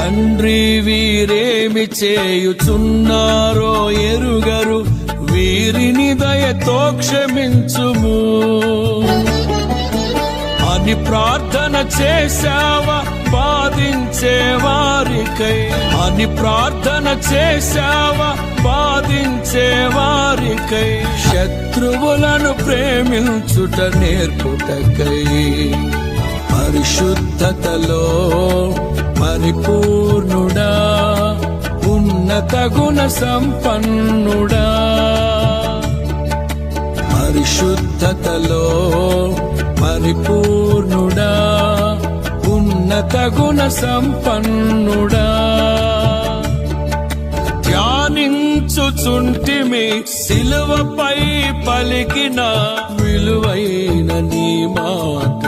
తండ్రి వీరేమి చేయుచున్నారో ఎరుగరు, వీరిని దయతో క్షమించుము అని ప్రార్థన చేశావా బాధించే వారికై, అని ప్రార్థన చేశావా బాధించే వారికై, శత్రువులను ప్రేమించుట నేర్పుటకై, పరిశుద్ధతలో పరిపూర్ణుడా, ఉన్నత గుణ సంపన్నుడా, పరిశుద్ధతలో పరిపూర్ణుడా, ఉన్నత గుణ సంపన్నుడా. ధ్యానించుచుంటిమి సిలువపై పలికిన విలువైన నీ మాట,